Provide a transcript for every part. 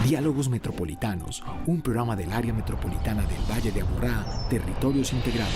Diálogos Metropolitanos, un programa del área metropolitana del Valle de Aburrá, Territorios Integrados.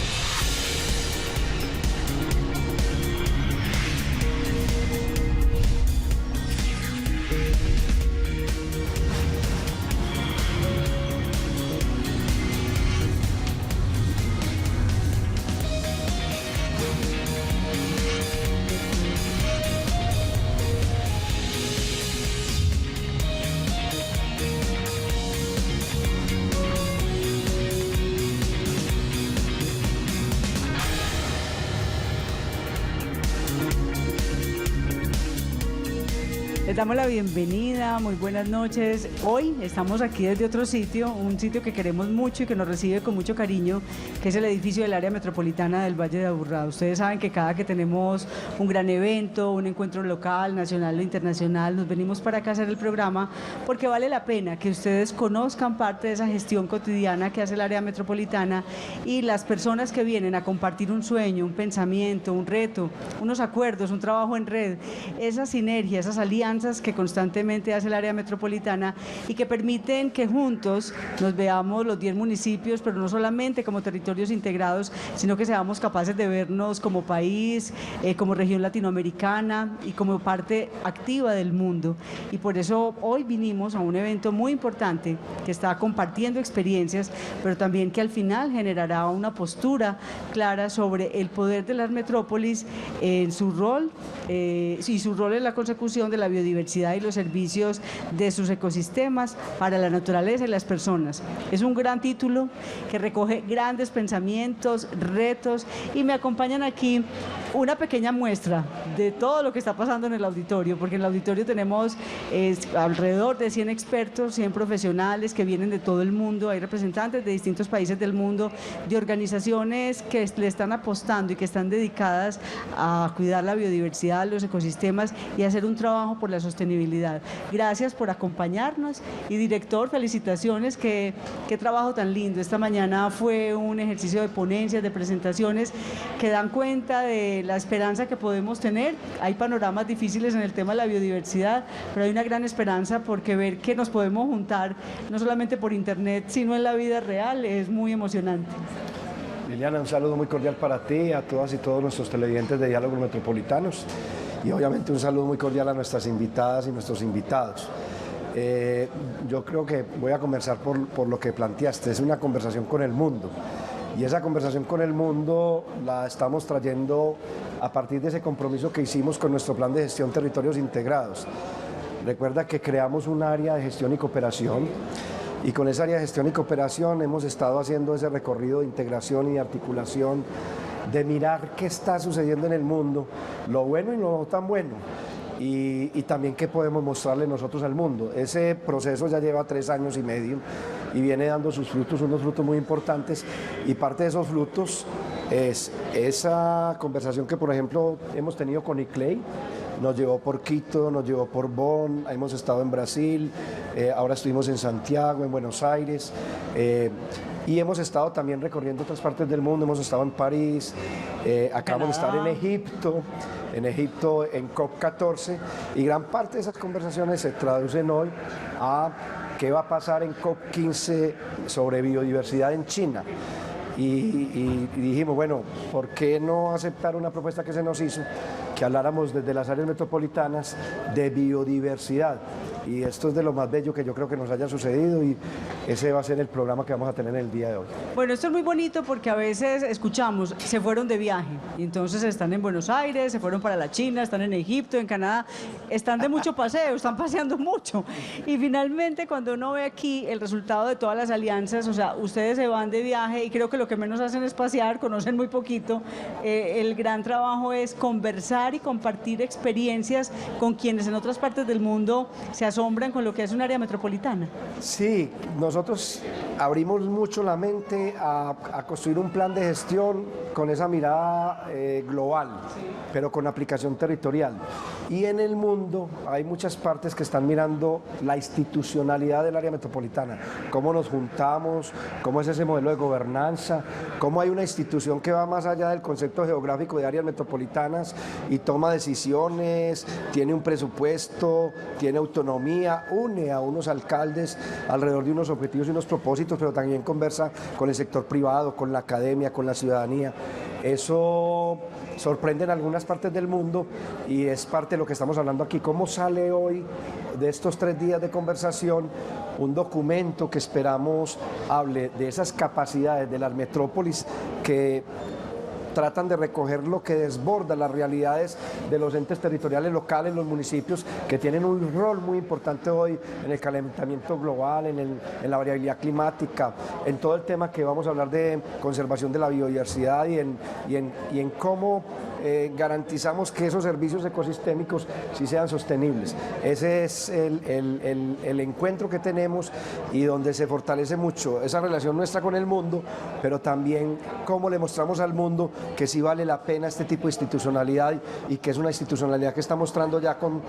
Les damos la bienvenida, muy buenas noches. Hoy estamos aquí desde otro sitio, un sitio que queremos mucho y que nos recibe con mucho cariño, que es el edificio del área metropolitana del Valle de Aburrá. Ustedes saben que cada que tenemos un gran evento, un encuentro local, nacional o internacional, nos venimos para acá a hacer el programa porque vale la pena que ustedes conozcan parte de esa gestión cotidiana que hace el área metropolitana y las personas que vienen a compartir un sueño, un pensamiento, un reto, unos acuerdos, un trabajo en red, esa sinergia, esas alianzas que constantemente hace el área metropolitana y que permiten que juntos nos veamos los 10 municipios, pero no solamente como territorios integrados, sino que seamos capaces de vernos como país, como región latinoamericana y como parte activa del mundo. Y por eso hoy vinimos a un evento muy importante que está compartiendo experiencias, pero también que al final generará una postura clara sobre el poder de las metrópolis en su rol y su rol en la consecución de la biodiversidad y los servicios de sus ecosistemas para la naturaleza y las personas. Es un gran título que recoge grandes pensamientos, retos, y me acompañan aquí una pequeña muestra de todo lo que está pasando en el auditorio, porque en el auditorio tenemos alrededor de 100 expertos, 100 profesionales que vienen de todo el mundo, hay representantes de distintos países del mundo, de organizaciones que le están apostando y que están dedicadas a cuidar la biodiversidad, los ecosistemas y hacer un trabajo por la sostenibilidad. Gracias por acompañarnos y director, felicitaciones, qué trabajo tan lindo. Esta mañana fue un ejercicio de ponencias, de presentaciones que dan cuenta de la esperanza que podemos tener. Hay panoramas difíciles en el tema de la biodiversidad, pero hay una gran esperanza porque ver que nos podemos juntar no solamente por internet, sino en la vida real es muy emocionante. Liliana, un saludo muy cordial para ti, a todas y todos nuestros televidentes de Diálogos Metropolitanos. Y obviamente un saludo muy cordial a nuestras invitadas y nuestros invitados. Yo creo que voy a comenzar por lo que planteaste, es una conversación con el mundo. Y esa conversación con el mundo la estamos trayendo a partir de ese compromiso que hicimos con nuestro plan de gestión territorios integrados. Recuerda que creamos un área de gestión y cooperación y con esa área de gestión y cooperación hemos estado haciendo ese recorrido de integración y de articulación, de mirar qué está sucediendo en el mundo, lo bueno y lo no tan bueno, y también qué podemos mostrarle nosotros al mundo. Ese proceso ya lleva 3 años y medio y viene dando sus frutos, unos frutos muy importantes, y parte de esos frutos es esa conversación que, por ejemplo, hemos tenido con ICLEI. Nos llevó por Quito, nos llevó por Bonn, hemos estado en Brasil, ahora estuvimos en Santiago, en Buenos Aires, y hemos estado también recorriendo otras partes del mundo, hemos estado en París, acabamos de estar en Egipto en COP14, y gran parte de esas conversaciones se traducen hoy a qué va a pasar en COP15 sobre biodiversidad en China. Y dijimos, bueno, ¿por qué no aceptar una propuesta que se nos hizo, que habláramos desde las áreas metropolitanas de biodiversidad? Y esto es de lo más bello que yo creo que nos haya sucedido, y ese va a ser el programa que vamos a tener en el día de hoy. Bueno, esto es muy bonito porque a veces escuchamos, se fueron de viaje, y entonces están en Buenos Aires, se fueron para la China, están en Egipto, en Canadá, están de mucho paseo, están paseando mucho. Y finalmente cuando uno ve aquí el resultado de todas las alianzas, o sea, ustedes se van de viaje y creo que lo que menos hacen es pasear, conocen muy poquito. El gran trabajo es conversar y compartir experiencias con quienes en otras partes del mundo se asombran con lo que es un área metropolitana. Sí, nosotros abrimos mucho la mente a construir un plan de gestión con esa mirada global, pero con aplicación territorial. Y en el mundo hay muchas partes que están mirando la institucionalidad del área metropolitana, cómo nos juntamos, cómo es ese modelo de gobernanza, cómo hay una institución que va más allá del concepto geográfico de áreas metropolitanas y toma decisiones, tiene un presupuesto, tiene autonomía, economía, une a unos alcaldes alrededor de unos objetivos y unos propósitos, pero también conversa con el sector privado, con la academia, con la ciudadanía. Eso sorprende en algunas partes del mundo y es parte de lo que estamos hablando aquí. ¿Cómo sale hoy de estos 3 días de conversación un documento que esperamos hable de esas capacidades de las metrópolis que tratan de recoger lo que desborda las realidades de los entes territoriales locales, los municipios, que tienen un rol muy importante hoy en el calentamiento global, en la variabilidad climática, en todo el tema que vamos a hablar de conservación de la biodiversidad y en cómo garantizamos que esos servicios ecosistémicos sí sean sostenibles. Ese es el encuentro que tenemos y donde se fortalece mucho esa relación nuestra con el mundo, pero también cómo le mostramos al mundo que sí vale la pena este tipo de institucionalidad y que es una institucionalidad que está mostrando ya con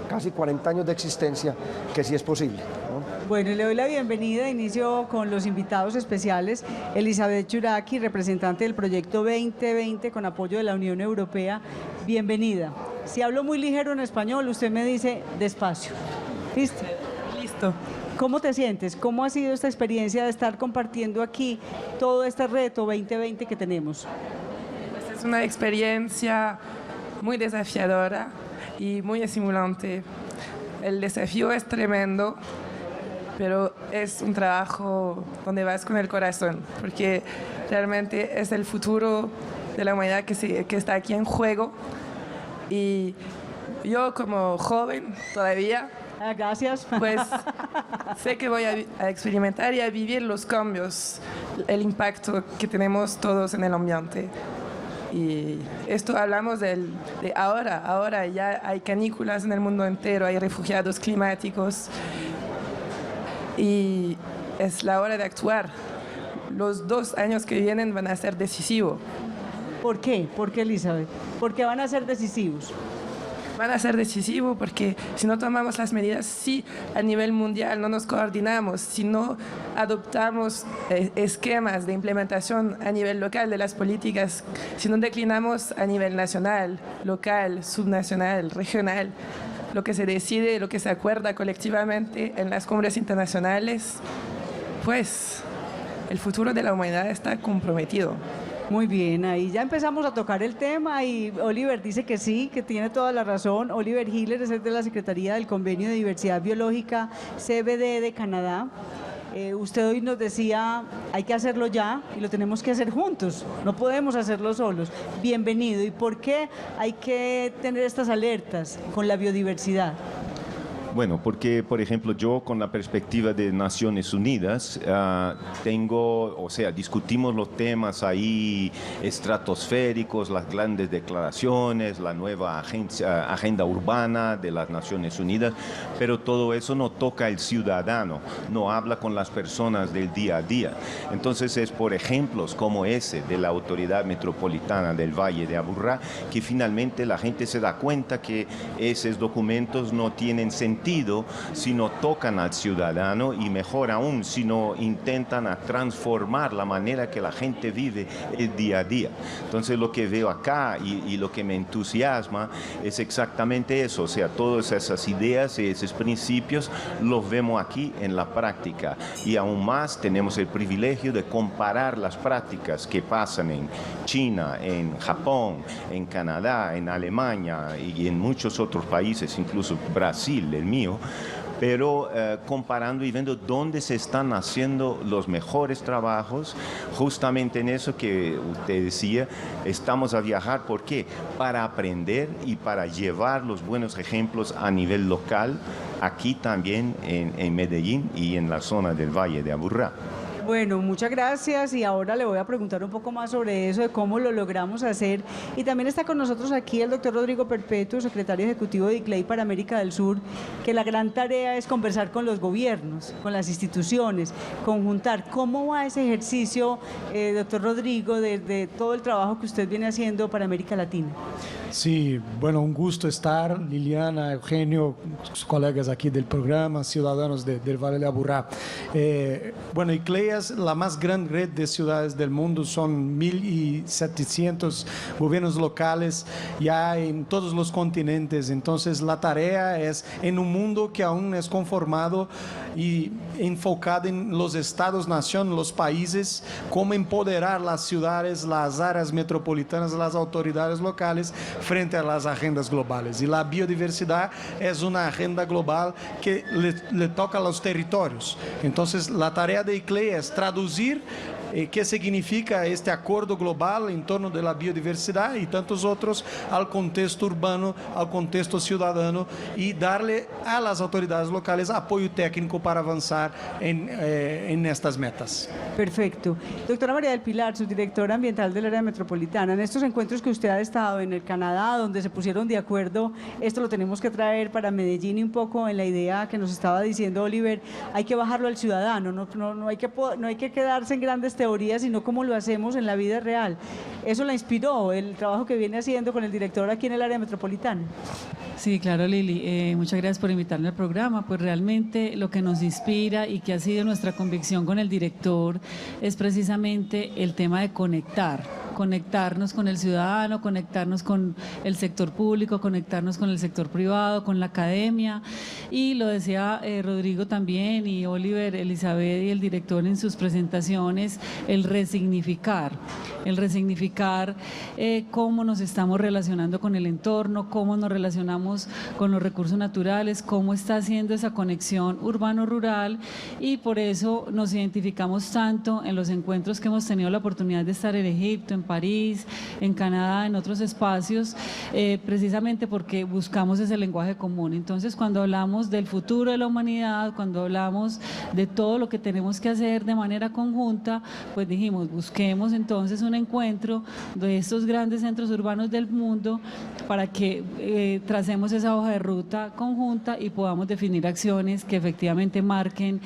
casi 40 años de existencia que sí es posible, ¿no? Bueno, le doy la bienvenida. Inicio con los invitados especiales. Elizabeth Churaki, representante del proyecto 2020 con apoyo de la Unión Europea. Bienvenida. Si hablo muy ligero en español, usted me dice despacio. ¿Listo? Listo. ¿Cómo te sientes? ¿Cómo ha sido esta experiencia de estar compartiendo aquí todo este reto 2020 que tenemos? Pues es una experiencia muy desafiadora y muy estimulante. El desafío es tremendo, pero es un trabajo donde vas con el corazón, porque realmente es el futuro de la humanidad que está aquí en juego. Y yo como joven todavía, Gracias. pues sé que voy a experimentar y a vivir los cambios, el impacto que tenemos todos en el ambiente. Y esto hablamos de ahora ya hay canículas en el mundo entero, hay refugiados climáticos y es la hora de actuar. Los 2 años que vienen van a ser decisivos. ¿Por qué? ¿Por qué, Elizabeth? ¿Por qué van a ser decisivos? Van a ser decisivos porque si no tomamos las medidas, si a nivel mundial no nos coordinamos, si no adoptamos esquemas de implementación a nivel local de las políticas, si no declinamos a nivel nacional, local, subnacional, regional, lo que se decide, lo que se acuerda colectivamente en las cumbres internacionales, pues el futuro de la humanidad está comprometido. Muy bien, ahí ya empezamos a tocar el tema y Oliver dice que sí, que tiene toda la razón. Oliver Hiller es el de la Secretaría del Convenio de Diversidad Biológica CBD de Canadá. Usted hoy nos decía, hay que hacerlo ya y lo tenemos que hacer juntos, no podemos hacerlo solos. Bienvenido. ¿Y por qué hay que tener estas alertas con la biodiversidad? Bueno, porque, por ejemplo, yo con la perspectiva de Naciones Unidas discutimos los temas ahí estratosféricos, las grandes declaraciones, la nueva agenda urbana de las Naciones Unidas, pero todo eso no toca al ciudadano, no habla con las personas del día a día. Entonces es por ejemplos como ese de la Autoridad Metropolitana del Valle de Aburrá que finalmente la gente se da cuenta que esos documentos no tienen sentido si no tocan al ciudadano y mejor aún si no intentan transformar la manera que la gente vive el día a día. Entonces lo que veo acá y lo que me entusiasma es exactamente eso, o sea, todas esas ideas y esos principios los vemos aquí en la práctica y aún más tenemos el privilegio de comparar las prácticas que pasan en China, en Japón, en Canadá, en Alemania y en muchos otros países, incluso Brasil, el mío, pero comparando y viendo dónde se están haciendo los mejores trabajos, justamente en eso que usted decía, estamos a viajar, ¿por qué? Para aprender y para llevar los buenos ejemplos a nivel local, aquí también en Medellín y en la zona del Valle de Aburrá. Bueno, muchas gracias y ahora le voy a preguntar un poco más sobre eso, de cómo lo logramos hacer. Y también está con nosotros aquí el doctor Rodrigo Perpetuo, secretario ejecutivo de ICLEI para América del Sur, que la gran tarea es conversar con los gobiernos, con las instituciones, conjuntar. ¿Cómo va ese ejercicio, doctor Rodrigo, de todo el trabajo que usted viene haciendo para América Latina? Sí, bueno, un gusto estar, Liliana, Eugenio, sus colegas aquí del programa, ciudadanos del Valle de Aburrá. Bueno, ICLEI es la más gran red de ciudades del mundo, son 1.700 gobiernos locales ya en todos los continentes. Entonces la tarea es en un mundo que aún es conformado y enfocado en los estados-nación, los países, cómo empoderar las ciudades, las áreas metropolitanas, las autoridades locales frente a las agendas globales. Y la biodiversidad es una agenda global que le toca a los territorios. Entonces la tarea de ICLEI es traducir qué significa este acuerdo global en torno de la biodiversidad y tantos otros al contexto urbano, al contexto ciudadano, y darle a las autoridades locales apoyo técnico para avanzar en estas metas. Perfecto. Doctora María del Pilar, subdirectora ambiental del área metropolitana, en estos encuentros que usted ha estado en el Canadá, donde se pusieron de acuerdo, esto lo tenemos que traer para Medellín, y un poco en la idea que nos estaba diciendo Oliver, hay que bajarlo al ciudadano, no hay que quedarse en grandes teorías, sino cómo lo hacemos en la vida real. ¿Eso la inspiró el trabajo que viene haciendo con el director aquí en el área metropolitana? Sí, claro, Lili. Muchas gracias por invitarme al programa. Pues realmente lo que nos inspira y que ha sido nuestra convicción con el director es precisamente el tema de conectarnos con el ciudadano, conectarnos con el sector público, conectarnos con el sector privado, con la academia. Y lo decía Rodrigo también, y Oliver, Elizabeth y el director en sus presentaciones, el resignificar cómo nos estamos relacionando con el entorno, cómo nos relacionamos con los recursos naturales, cómo está haciendo esa conexión urbano-rural, y por eso nos identificamos tanto en los encuentros que hemos tenido la oportunidad de estar en Egipto, en París, en Canadá, en otros espacios, precisamente porque buscamos ese lenguaje común. Entonces, cuando hablamos del futuro de la humanidad, cuando hablamos de todo lo que tenemos que hacer de manera conjunta, pues dijimos, busquemos entonces un encuentro de estos grandes centros urbanos del mundo para que tracemos esa hoja de ruta conjunta y podamos definir acciones que efectivamente marquen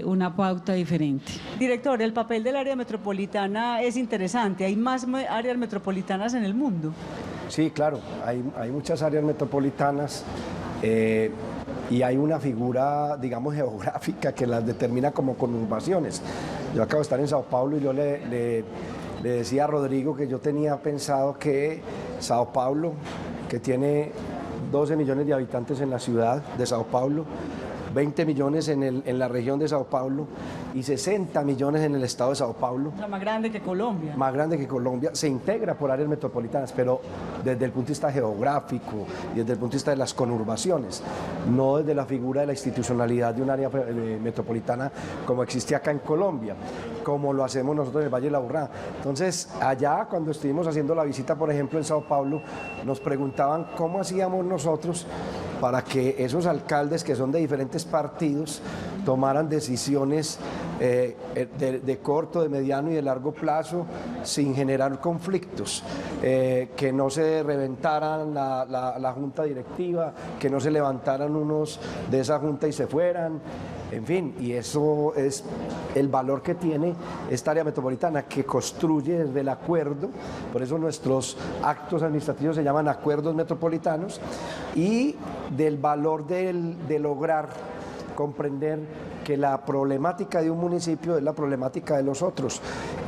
una pauta diferente. Director, el papel del área metropolitana es interesante. ¿Hay más áreas metropolitanas en el mundo? Sí, claro, hay muchas áreas metropolitanas y hay una figura, digamos, geográfica que las determina como conurbaciones. Yo acabo de estar en Sao Paulo y yo le decía a Rodrigo que yo tenía pensado que Sao Paulo, que tiene 12 millones de habitantes en la ciudad de Sao Paulo, 20 millones en la región de Sao Paulo y 60 millones en el estado de Sao Paulo. La más grande que Colombia. Más grande que Colombia, se integra por áreas metropolitanas, pero desde el punto de vista geográfico y desde el punto de vista de las conurbaciones, no desde la figura de la institucionalidad de un área metropolitana como existe acá en Colombia, como lo hacemos nosotros en el Valle de Aburrá. Entonces, allá cuando estuvimos haciendo la visita, por ejemplo, en Sao Paulo, nos preguntaban cómo hacíamos nosotros para que esos alcaldes que son de diferentes partidos tomaran decisiones de corto, de mediano y de largo plazo sin generar conflictos, que no se reventaran la junta directiva, que no se levantaran unos de esa junta y se fueran. En fin, y eso es el valor que tiene esta área metropolitana, que construye desde el acuerdo. Por eso nuestros actos administrativos se llaman acuerdos metropolitanos, y del valor de lograr comprender que la problemática de un municipio es la problemática de los otros,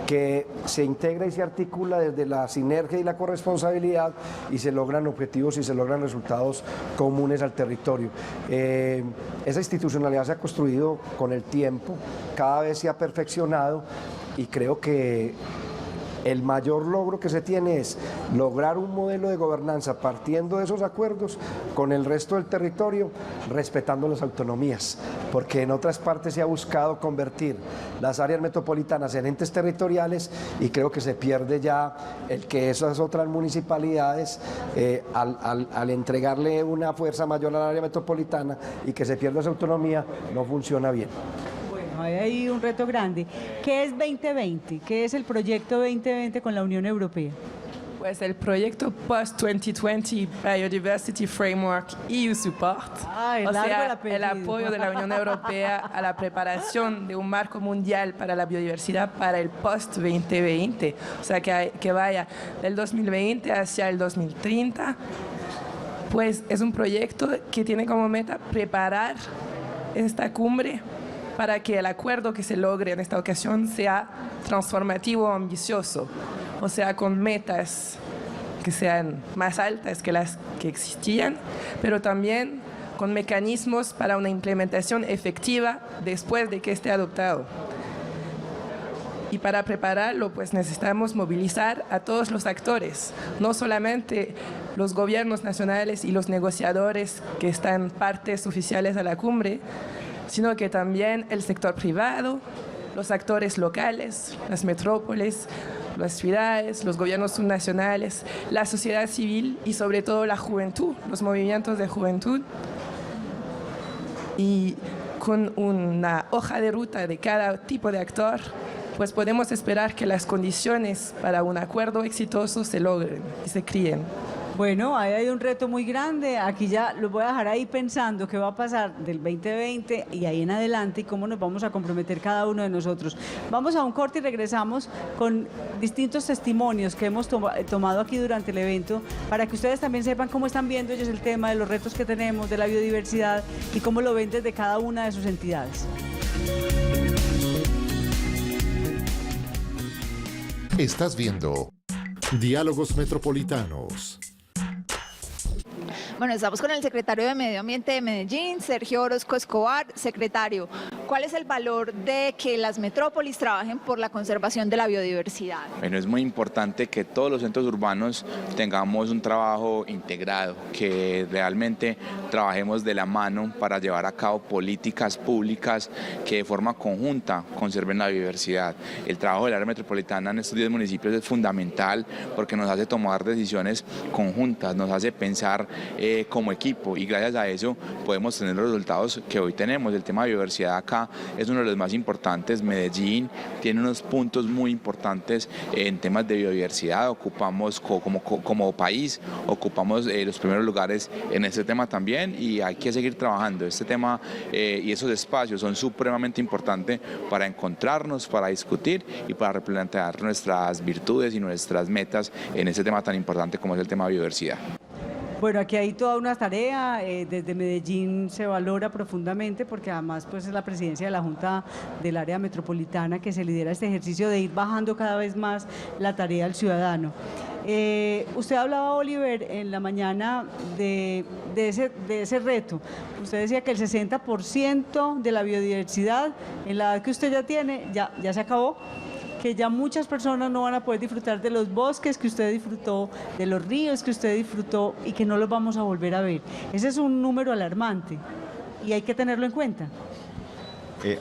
que se integra y se articula desde la sinergia y la corresponsabilidad y se logran objetivos y se logran resultados comunes al territorio. Esa institucionalidad se ha construido con el tiempo, cada vez se ha perfeccionado, y creo que el mayor logro que se tiene es lograr un modelo de gobernanza partiendo de esos acuerdos con el resto del territorio, respetando las autonomías, porque en otras partes se ha buscado convertir las áreas metropolitanas en entes territoriales, y creo que se pierde ya el que esas otras municipalidades, al entregarle una fuerza mayor al área metropolitana y que se pierda esa autonomía, no funciona bien. Hay ahí un reto grande. ¿Qué es 2020? ¿Qué es el proyecto 2020 con la Unión Europea? Pues el proyecto Post-2020 Biodiversity Framework EU Support, o sea, el apoyo de la Unión Europea a la preparación de un marco mundial para la biodiversidad para el Post-2020, o sea, que vaya del 2020 hacia el 2030. Pues es un proyecto que tiene como meta preparar esta cumbre para que el acuerdo que se logre en esta ocasión sea transformativo, ambicioso, o sea, con metas que sean más altas que las que existían, pero también con mecanismos para una implementación efectiva después de que esté adoptado. Y para prepararlo, pues necesitamos movilizar a todos los actores, no solamente los gobiernos nacionales y los negociadores que están partes oficiales de la cumbre, sino que también el sector privado, los actores locales, las metrópolis, las ciudades, los gobiernos subnacionales, la sociedad civil y sobre todo la juventud, los movimientos de juventud. Y con una hoja de ruta de cada tipo de actor, pues podemos esperar que las condiciones para un acuerdo exitoso se logren y se críen. Bueno, ahí hay un reto muy grande. Aquí ya lo voy a dejar ahí pensando qué va a pasar del 2020 y ahí en adelante y cómo nos vamos a comprometer cada uno de nosotros. Vamos a un corte y regresamos con distintos testimonios que hemos tomado aquí durante el evento para que ustedes también sepan cómo están viendo ellos el tema de los retos que tenemos, de la biodiversidad y cómo lo ven desde cada una de sus entidades. Estás viendo Diálogos Metropolitanos. Bueno, estamos con el secretario de Medio Ambiente de Medellín, Sergio Orozco Escobar. Secretario, ¿cuál es el valor de que las metrópolis trabajen por la conservación de la biodiversidad? Bueno, es muy importante que todos los centros urbanos tengamos un trabajo integrado, que realmente trabajemos de la mano para llevar a cabo políticas públicas que de forma conjunta conserven la biodiversidad. El trabajo del área metropolitana en estos 10 municipios es fundamental porque nos hace tomar decisiones conjuntas, nos hace pensar como equipo y gracias a eso podemos tener los resultados que hoy tenemos. El tema de biodiversidad acá es uno de los más importantes. Medellín tiene unos puntos muy importantes en temas de biodiversidad. Ocupamos como país, ocupamos los primeros lugares en este tema también y hay que seguir trabajando. Este tema y esos espacios son supremamente importantes para encontrarnos, para discutir y para replantear nuestras virtudes y nuestras metas en este tema tan importante como es el tema de biodiversidad. Bueno, aquí hay toda una tarea, desde Medellín se valora profundamente porque además pues es la presidencia de la Junta del Área Metropolitana que se lidera este ejercicio de ir bajando cada vez más la tarea al ciudadano. Usted hablaba, Oliver, en la mañana de ese reto. Usted decía que el 60% de la biodiversidad en la edad que usted ya tiene ya se acabó, que ya muchas personas no van a poder disfrutar de los bosques que usted disfrutó, de los ríos que usted disfrutó y que no los vamos a volver a ver. Ese es un número alarmante y hay que tenerlo en cuenta.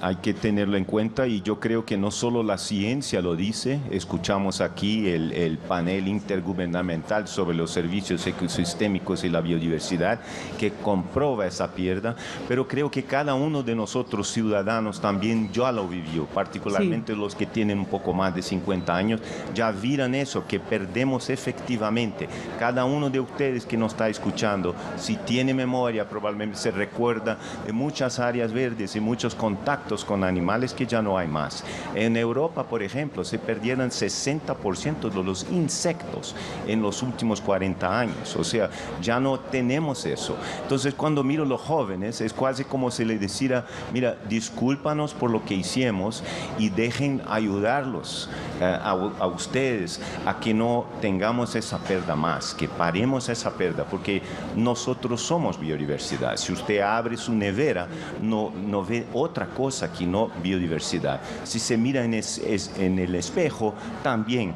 Hay que tenerlo en cuenta y yo creo que no solo la ciencia lo dice, escuchamos aquí el panel intergubernamental sobre los servicios ecosistémicos y la biodiversidad que comprueba esa pérdida, pero creo que cada uno de nosotros ciudadanos también ya lo vivió, particularmente sí. Los que tienen un poco más de 50 años, ya vieron eso, que perdemos efectivamente. Cada uno de ustedes que nos está escuchando, si tiene memoria, probablemente se recuerda de muchas áreas verdes y muchos contactos con animales que ya no hay más. En Europa, por ejemplo, se perdieron 60% de los insectos en los últimos 40 años. O sea, ya no tenemos eso. Entonces, cuando miro a los jóvenes, es casi como si les dijera, mira, discúlpanos por lo que hicimos y dejen ayudarlos a ustedes a que no tengamos esa pérdida más, que paremos esa pérdida, porque nosotros somos biodiversidad. Si usted abre su nevera, no ve otra cosa que no biodiversidad. Si se mira en el espejo, también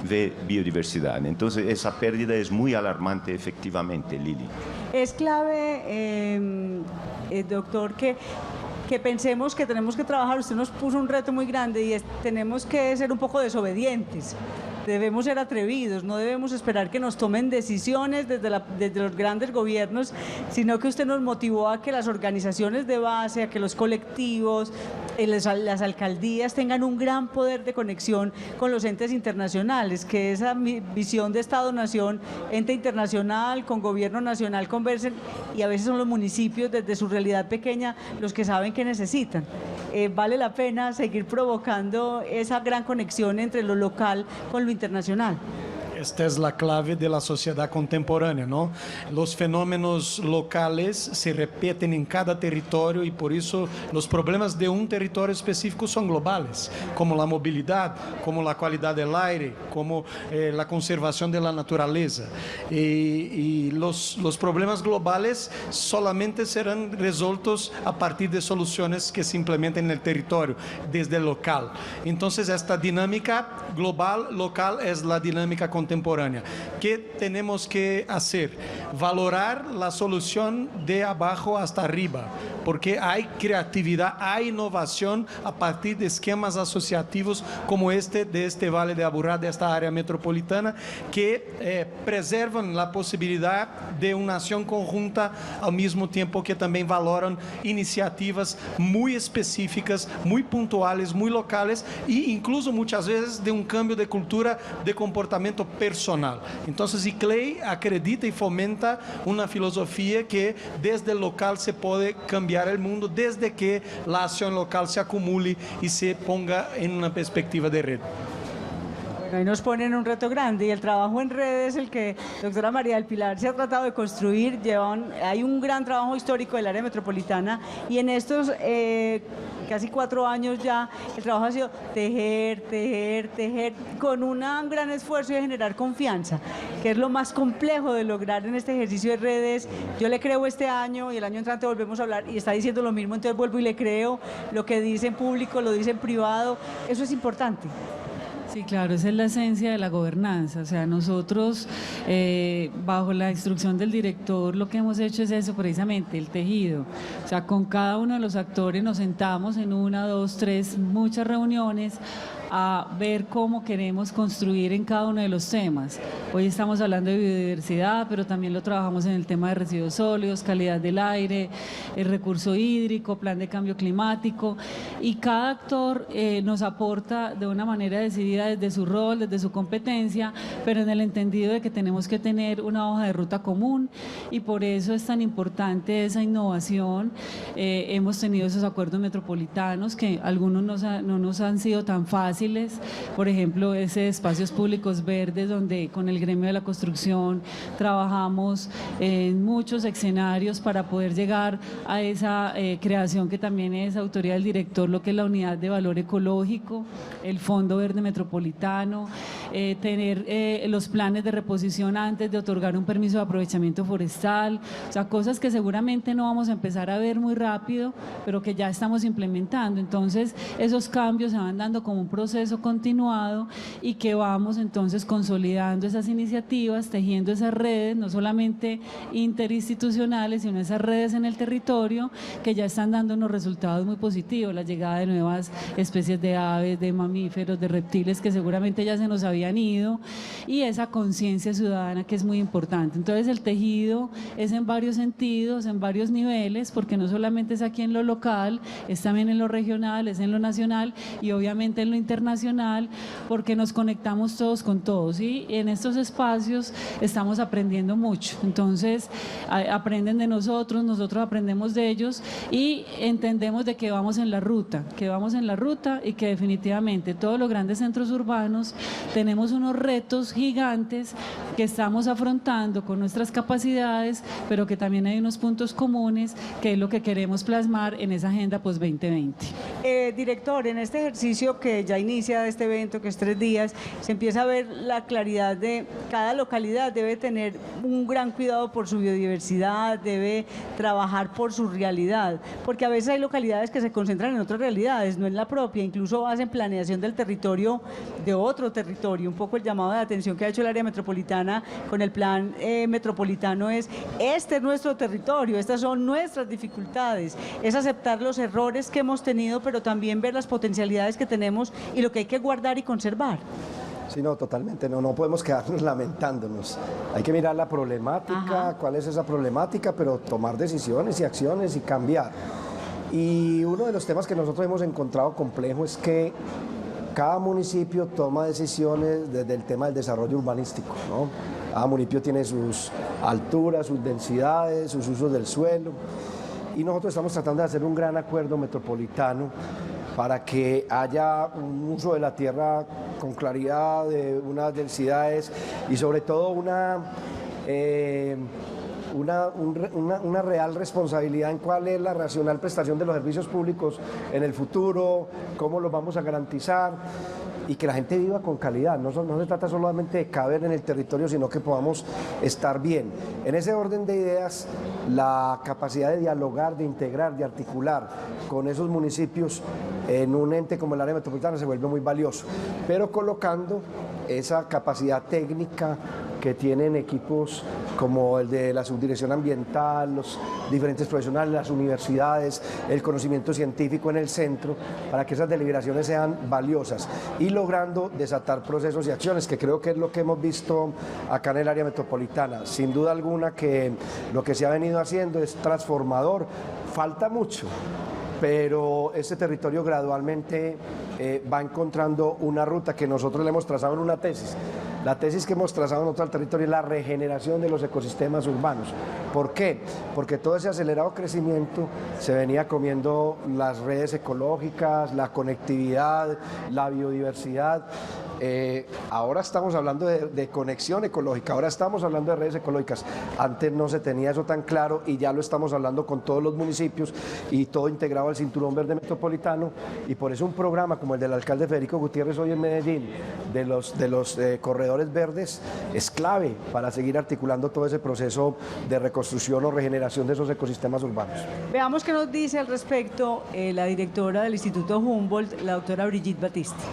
ve biodiversidad. Entonces, esa pérdida es muy alarmante, efectivamente, Lili. Es clave, doctor, que pensemos que tenemos que trabajar. Usted nos puso un reto muy grande y tenemos que ser un poco desobedientes. Debemos ser atrevidos, no debemos esperar que nos tomen decisiones desde los grandes gobiernos, sino que usted nos motivó a que las organizaciones de base, a que los colectivos, las alcaldías tengan un gran poder de conexión con los entes internacionales, que esa visión de Estado-Nación, ente internacional, con gobierno nacional conversen, y a veces son los municipios desde su realidad pequeña los que saben que necesitan. Vale la pena seguir provocando esa gran conexión entre lo local con lo internacional. Esta es la clave de la sociedad contemporánea, ¿no? Los fenómenos locales se repiten en cada territorio y por eso los problemas de un territorio específico son globales, como la movilidad, como la calidad del aire, como la conservación de la naturaleza. Y los problemas globales solamente serán resueltos a partir de soluciones que se implementen en el territorio, desde el local. Entonces, esta dinámica global, local, es la dinámica contemporánea. ¿Qué tenemos que hacer? Valorar la solución de abajo hasta arriba, porque hay creatividad, hay innovación a partir de esquemas asociativos como de este Valle de Aburrá, de esta área metropolitana, que preservan la posibilidad de una acción conjunta al mismo tiempo que también valoran iniciativas muy específicas, muy puntuales, muy locales e incluso muchas veces de un cambio de cultura, de comportamiento personal. Entonces, ICLEI acredita y fomenta una filosofía que desde el local se puede cambiar el mundo, desde que la acción local se acumule y se ponga en una perspectiva de red. Ahí nos ponen un reto grande y el trabajo en red es el que doctora María del Pilar se ha tratado de construir. Hay un gran trabajo histórico del área metropolitana y en estos casi 4 años ya el trabajo ha sido tejer, con un gran esfuerzo de generar confianza, que es lo más complejo de lograr en este ejercicio de redes. Yo le creo este año y el año entrante volvemos a hablar y está diciendo lo mismo, entonces vuelvo y le creo. Lo que dice en público, lo dice en privado, eso es importante. Sí, claro, esa es la esencia de la gobernanza. O sea, nosotros, bajo la instrucción del director, lo que hemos hecho es eso precisamente, el tejido. O sea, con cada uno de los actores nos sentamos en 1, 2, 3, muchas reuniones a ver cómo queremos construir en cada uno de los temas. Hoy estamos hablando de biodiversidad, pero también lo trabajamos en el tema de residuos sólidos, calidad del aire, el recurso hídrico, plan de cambio climático, y cada actor nos aporta de una manera decidida desde su rol, desde su competencia, pero en el entendido de que tenemos que tener una hoja de ruta común y por eso es tan importante esa innovación. Hemos tenido esos acuerdos metropolitanos que algunos no nos han sido tan fáciles. Por ejemplo, ese de espacios públicos verdes, donde con el gremio de la construcción trabajamos en muchos escenarios para poder llegar a esa creación que también es autoría del director, lo que es la unidad de valor ecológico, el Fondo Verde Metropolitano, tener los planes de reposición antes de otorgar un permiso de aprovechamiento forestal, o sea, cosas que seguramente no vamos a empezar a ver muy rápido, pero que ya estamos implementando. Entonces, esos cambios se van dando como un proceso continuado y que vamos entonces consolidando esas iniciativas, tejiendo esas redes, no solamente interinstitucionales, sino esas redes en el territorio que ya están dando unos resultados muy positivos, la llegada de nuevas especies de aves, de mamíferos, de reptiles que seguramente ya se nos habían ido, y esa conciencia ciudadana que es muy importante. Entonces, el tejido es en varios sentidos, en varios niveles, porque no solamente es aquí en lo local, es también en lo regional, es en lo nacional y obviamente en lo internacional, porque nos conectamos todos con todos y en estos espacios estamos aprendiendo mucho. Entonces, aprenden de nosotros, nosotros aprendemos de ellos y entendemos de que vamos en la ruta, y que definitivamente todos los grandes centros urbanos tenemos unos retos gigantes que estamos afrontando con nuestras capacidades, pero que también hay unos puntos comunes que es lo que queremos plasmar en esa agenda post 2020. Director, en este ejercicio que ya inicia este evento, que es 3 días, se empieza a ver la claridad de cada localidad debe tener un gran cuidado por su biodiversidad, debe trabajar por su realidad, porque a veces hay localidades que se concentran en otras realidades, no en la propia, incluso hacen planeación del territorio de otro territorio. Un poco el llamado de atención que ha hecho el área metropolitana con el plan metropolitano es: este es nuestro territorio, estas son nuestras dificultades, es aceptar los errores que hemos tenido, pero también ver las potencialidades que tenemos y lo que hay que guardar y conservar. Sí, no, totalmente, no podemos quedarnos lamentándonos. Hay que mirar la problemática, cuál es esa problemática, pero tomar decisiones y acciones y cambiar. Y uno de los temas que nosotros hemos encontrado complejo es que cada municipio toma decisiones desde el tema del desarrollo urbanístico, ¿no? Cada municipio tiene sus alturas, sus densidades, sus usos del suelo, y nosotros estamos tratando de hacer un gran acuerdo metropolitano para que haya un uso de la tierra con claridad, de unas densidades y sobre todo una real responsabilidad en cuál es la racional prestación de los servicios públicos en el futuro, cómo los vamos a garantizar y que la gente viva con calidad. No se trata solamente de caber en el territorio, sino que podamos estar bien. En ese orden de ideas, la capacidad de dialogar, de integrar, de articular con esos municipios en un ente como el área metropolitana se vuelve muy valioso, pero colocando esa capacidad técnica que tienen equipos como el de la subdirección ambiental, los diferentes profesionales, las universidades, el conocimiento científico en el centro, para que esas deliberaciones sean valiosas y logrando desatar procesos y acciones, que creo que es lo que hemos visto acá en el área metropolitana. Sin duda alguna que lo que se ha venido haciendo es transformador, falta mucho, pero este territorio gradualmente va encontrando una ruta que nosotros le hemos trazado en una tesis. La tesis que hemos trazado nosotros al territorio es la regeneración de los ecosistemas urbanos. ¿Por qué? Porque todo ese acelerado crecimiento se venía comiendo las redes ecológicas, la conectividad, la biodiversidad. Ahora estamos hablando de conexión ecológica, ahora estamos hablando de redes ecológicas. Antes no se tenía eso tan claro y ya lo estamos hablando con todos los municipios y todo integrado al Cinturón Verde Metropolitano, y por eso un programa como el del alcalde Federico Gutiérrez hoy en Medellín, de los corredores verdes, es clave para seguir articulando todo ese proceso de reconstrucción o regeneración de esos ecosistemas urbanos. Veamos qué nos dice al respecto la directora del Instituto Humboldt, la doctora Brigitte Batiste.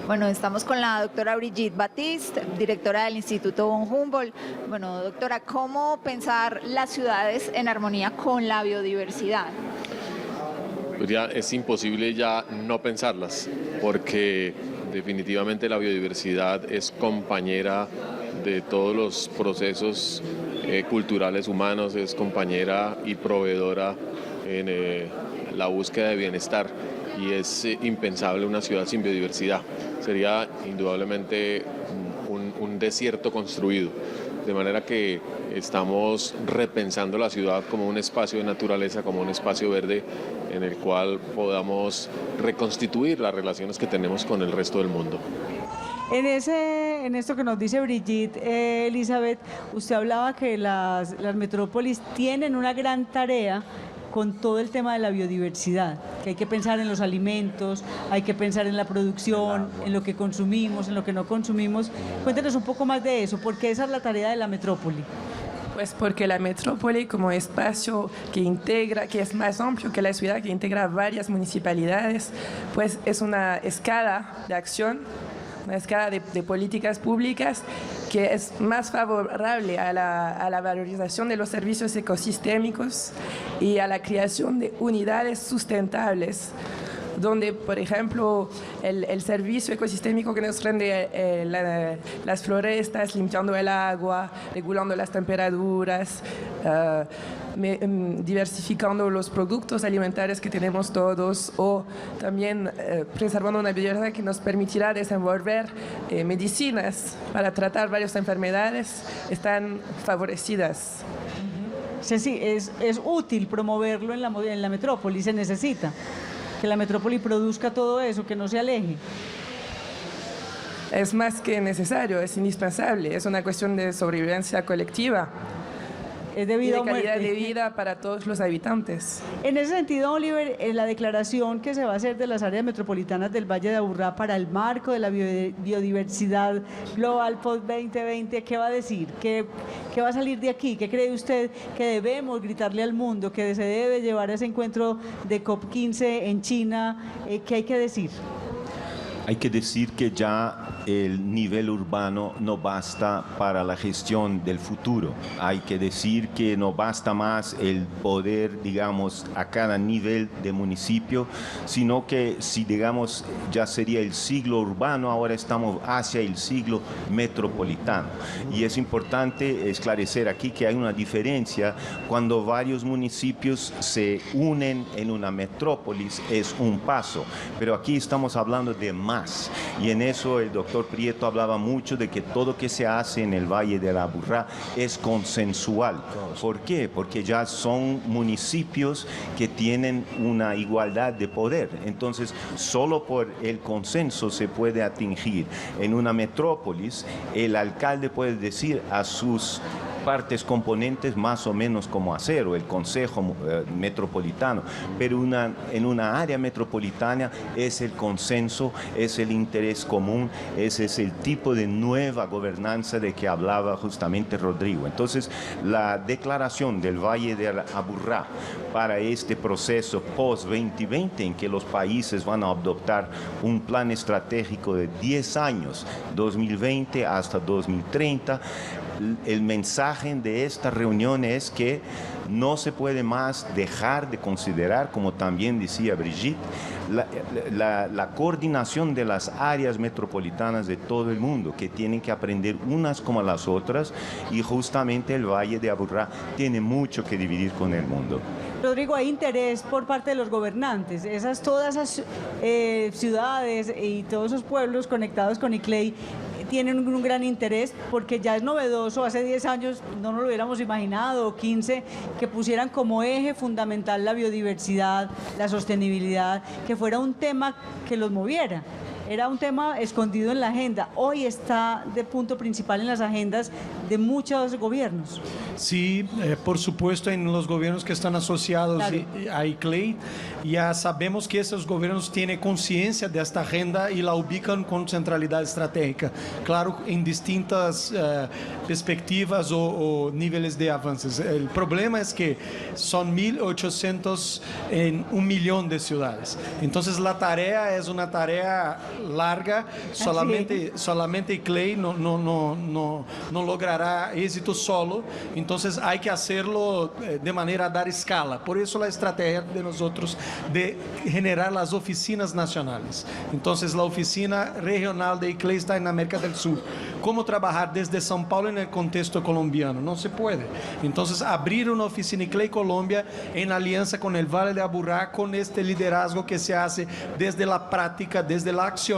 Bueno, estamos con la doctora Brigitte Batiste, directora del Instituto von Humboldt. Bueno, doctora, ¿cómo pensar las ciudades en armonía con la biodiversidad? Pues ya es imposible ya no pensarlas, porque definitivamente la biodiversidad es compañera de todos los procesos culturales humanos, es compañera y proveedora en la búsqueda de bienestar, y es impensable una ciudad sin biodiversidad. Sería indudablemente un desierto construido, de manera que estamos repensando la ciudad como un espacio de naturaleza, como un espacio verde en el cual podamos reconstituir las relaciones que tenemos con el resto del mundo. En esto que nos dice Brigitte, Elizabeth, usted hablaba que las metrópolis tienen una gran tarea con todo el tema de la biodiversidad, que hay que pensar en los alimentos, hay que pensar en la producción, en lo que consumimos, en lo que no consumimos. Cuéntenos un poco más de eso, porque esa es la tarea de la metrópoli. Pues porque la metrópoli como espacio que integra, que es más amplio que la ciudad, que integra varias municipalidades, pues es una escala de acción, una escala de políticas públicas que es más favorable a la valorización de los servicios ecosistémicos y a la creación de unidades sustentables, donde, por ejemplo, el servicio ecosistémico que nos rende las florestas, limpiando el agua, regulando las temperaturas, diversificando los productos alimentarios que tenemos todos, o también preservando una biodiversidad que nos permitirá desenvolver medicinas para tratar varias enfermedades, están favorecidas. Sí, es útil promoverlo en la metrópoli, se necesita que la metrópoli produzca todo eso, que no se aleje. Es más que necesario, es indispensable, es una cuestión de sobrevivencia colectiva. Es de vida y de o muerte. calidad de vida para todos los habitantes. En ese sentido, Oliver, la declaración que se va a hacer de las áreas metropolitanas del Valle de Aburrá para el marco de la biodiversidad global post-2020, ¿qué va a decir? ¿Qué va a salir de aquí? ¿Qué cree usted que debemos gritarle al mundo, que se debe llevar a ese encuentro de COP15 en China? ¿Qué hay que decir? Hay que decir que ya el nivel urbano no basta para la gestión del futuro. Hay que decir que no basta más el poder, digamos, a cada nivel de municipio, sino que si, digamos, ya sería el siglo urbano, ahora estamos hacia el siglo metropolitano. Y es importante esclarecer aquí que hay una diferencia cuando varios municipios se unen en una metrópolis, es un paso, pero aquí estamos hablando de más, y en eso el doctor doctor Prieto hablaba mucho de que todo que se hace en el Valle de la Aburrá es consensual. ¿Por qué? Porque ya son municipios que tienen una igualdad de poder. Entonces, solo por el consenso se puede atingir. En una metrópolis, el alcalde puede decir a sus partes componentes más o menos como acero, el Consejo Metropolitano, pero en una área metropolitana es el consenso, es el interés común, ese es el tipo de nueva gobernanza de que hablaba justamente Rodrigo. Entonces, la declaración del Valle de Aburrá para este proceso post-2020 en que los países van a adoptar un plan estratégico de 10 años, 2020 hasta 2030, el mensaje de esta reunión es que no se puede más dejar de considerar, como también decía Brigitte, la coordinación de las áreas metropolitanas de todo el mundo, que tienen que aprender unas como las otras, y justamente el Valle de Aburrá tiene mucho que dividir con el mundo. Rodrigo, hay interés por parte de los gobernantes, todas esas ciudades y todos esos pueblos conectados con ICLEI tienen un gran interés porque ya es novedoso, hace 10 años no nos lo hubiéramos imaginado, o 15, que pusieran como eje fundamental la biodiversidad, la sostenibilidad, que fuera un tema que los moviera. Era un tema escondido en la agenda. Hoy está de punto principal en las agendas de muchos gobiernos. Sí, por supuesto, en los gobiernos que están asociados claro. A ICLEI, ya sabemos que esos gobiernos tienen conciencia de esta agenda y la ubican con centralidad estratégica. Claro, en distintas perspectivas o niveles de avances. El problema es que son 1.800 en 1 millón de ciudades. Entonces, la tarea es una tarea larga, solamente ICLEI no logrará éxito solo, entonces hay que hacerlo de manera a dar escala. Por eso la estrategia de nosotros de generar las oficinas nacionales. Entonces la oficina regional de ICLEI está en América del Sur. ¿Cómo trabajar desde São Paulo en el contexto colombiano? No se puede. Entonces abrir una oficina ICLEI Colombia en alianza con el Valle de Aburrá, con este liderazgo que se hace desde la práctica, desde la acción,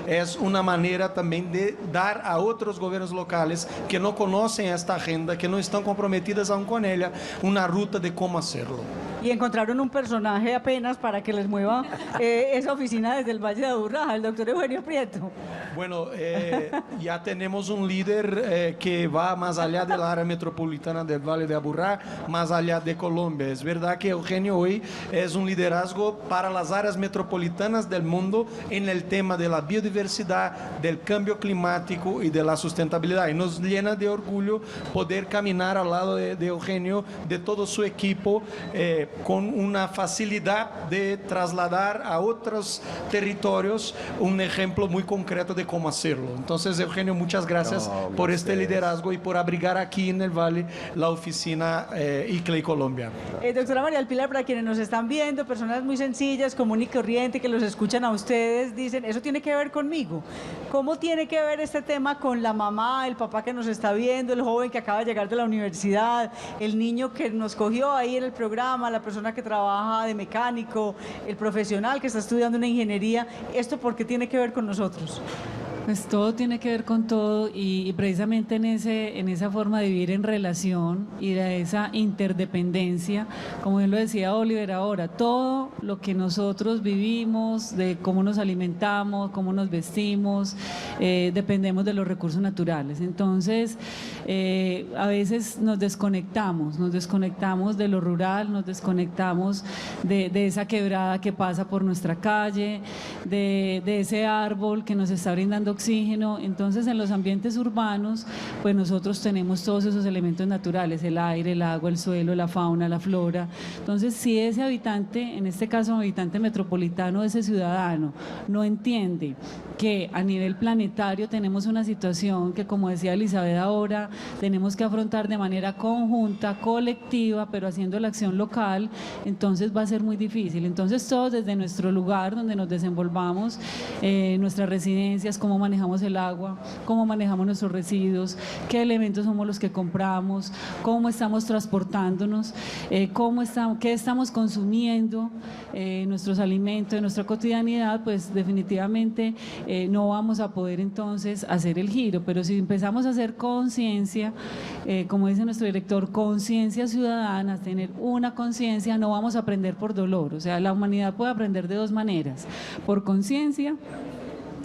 es una manera también de dar a otros gobiernos locales que no conocen esta agenda, que no están comprometidas aún con ella, una ruta de cómo hacerlo. Y encontraron un personaje apenas para que les mueva esa oficina desde el Valle de Aburrá, el doctor Eugenio Prieto. Bueno, ya tenemos un líder que va más allá de la área metropolitana del Valle de Aburrá, más allá de Colombia. Es verdad que Eugenio hoy es un liderazgo para las áreas metropolitanas del mundo en el tema de la biodiversidad, del cambio climático y de la sustentabilidad. Y nos llena de orgullo poder caminar al lado de Eugenio, de todo su equipo, con una facilidad de trasladar a otros territorios un ejemplo muy concreto de cómo hacerlo. Entonces, Eugenio, muchas gracias por este liderazgo y por abrigar aquí en el Valle la oficina ICLEI Colombia. Doctora María del Pilar, para quienes nos están viendo, personas muy sencillas, común y corriente, que los escuchan a ustedes, dicen, eso tiene que ver conmigo. ¿Cómo tiene que ver este tema con la mamá, el papá que nos está viendo, el joven que acaba de llegar de la universidad, el niño que nos cogió ahí en el programa, la persona que trabaja de mecánico, el profesional que está estudiando una ingeniería? ¿Esto por qué tiene que ver con nosotros? Pues todo tiene que ver con todo y precisamente en esa forma de vivir en relación y de esa interdependencia, como bien lo decía Oliver ahora, todo lo que nosotros vivimos, de cómo nos alimentamos, cómo nos vestimos, dependemos de los recursos naturales. Entonces, a veces nos desconectamos de lo rural, nos desconectamos de esa quebrada que pasa por nuestra calle, de ese árbol que nos está brindando oxígeno. Entonces, en los ambientes urbanos, pues nosotros tenemos todos esos elementos naturales, el aire, el agua, el suelo, la fauna, la flora. Entonces, si ese habitante, en este caso habitante metropolitano, ese ciudadano, no entiende que a nivel planetario tenemos una situación que, como decía Elizabeth ahora, tenemos que afrontar de manera conjunta, colectiva, pero haciendo la acción local, entonces va a ser muy difícil. Entonces, todos desde nuestro lugar donde nos desenvolvamos, nuestras residencias, como manejamos el agua, cómo manejamos nuestros residuos, qué elementos somos los que compramos, cómo estamos transportándonos, qué estamos consumiendo, nuestros alimentos, en nuestra cotidianidad, pues definitivamente no vamos a poder entonces hacer el giro. Pero si empezamos a hacer conciencia, como dice nuestro director, conciencia ciudadana, tener una conciencia, no vamos a aprender por dolor. O sea, la humanidad puede aprender de dos maneras, por conciencia